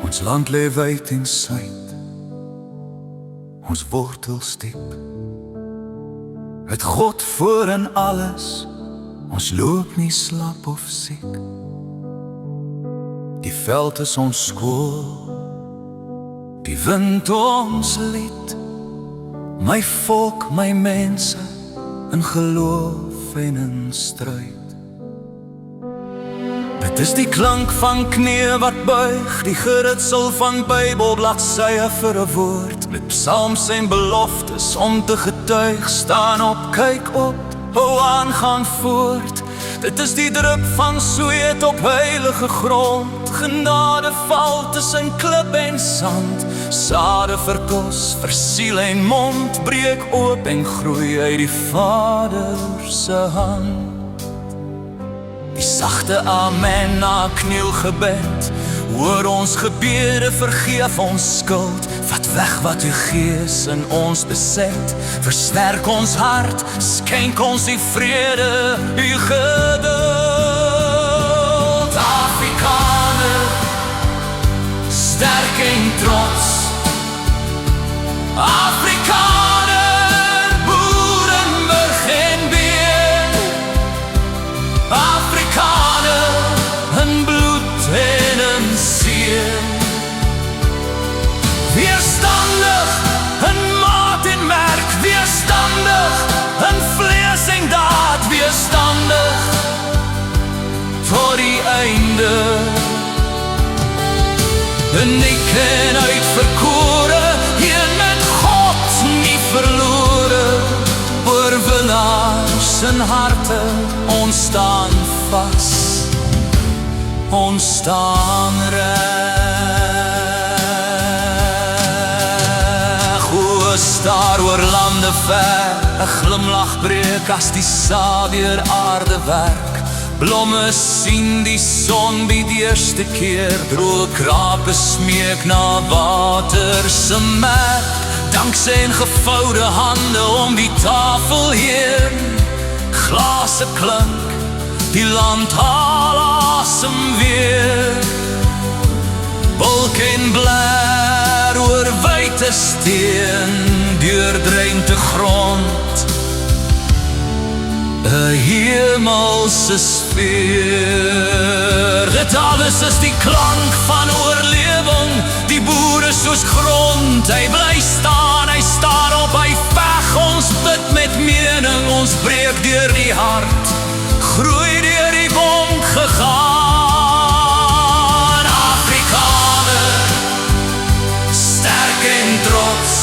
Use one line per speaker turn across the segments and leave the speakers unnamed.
Ons land lê wyd en suid, ons wortels diep. Het God voor in alles, ons loop nie slap of siek. Die veld is ons skool, die wind ons lied. My volk, my mense, in geloof en in stryd. Dit is die klank van knie wat buig, die geritsel van Bybelbladsye vir 'n woord. Met psalms en beloftes om te getuig, staan op, kyk op, hou aan, gaan voort. Dit is die drup van sweet op heilige grond. Genade val tussen klip en sand. Sade verkos, vir siel en mond, breek oop en groei uit die Vader se hand. Die sagte amen na knielgebed, hoor ons gebede, vergeef ons skuld. Vat weg wat u gees in ons beset, versterk ons hart, skenk ons die vrede, u geduld. Afrikaner, sterk en trots. Afrikaner, Boerenburg en Beer. Afrikaner, in bloed en in seer. Weerstandig, in maat en merk. Weerstandig, in vlees en daad. Weerstandig, tot die einde. Uniek en uitverkore, een met God nie verlore. Oorwinnaars in harte, ons staan vas, ons staan reg. O, staar oor lande ver, 'n glimlag breek as die saad deur aarde werk. Blomme sien die son bied eerste keer, droë krape smeek na water se merk. Danksy en gevoude hande om die tafel heen. Glase klink, die land haal asem weer. Bulk en blaar oor wyte steen, deurdreinte grond, 'n hemelse sfeer. Dit alles is die klank van oorlewing. Die boere soos grond, hy bly staan, hy staar op, hy veg. Ons bid met mening, ons breek deur die hart, groei deur die wond gegaan. Afrikaner, sterk en trots.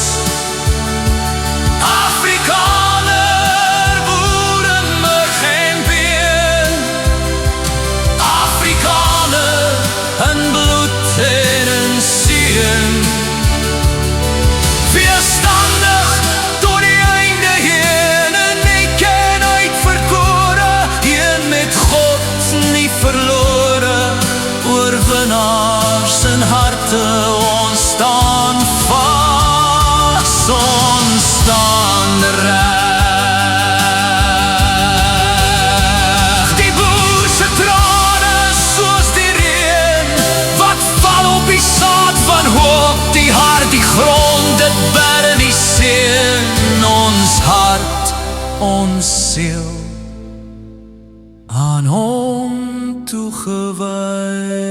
Afrikaner, Boerenburg en Beer. Afrikaner, in bloed en in seën. Weerstandig tot die einde heen, uniek en uitverkore, een met God nie verlore. Oorwinnaars in harte, ons staan vas, ons staan reg. Die boer se trane soos die reën, wat val op die saad van hoop. Die hart, die grond, dit bær in die seën. Ons hart, ons siel, aan hom toegewy.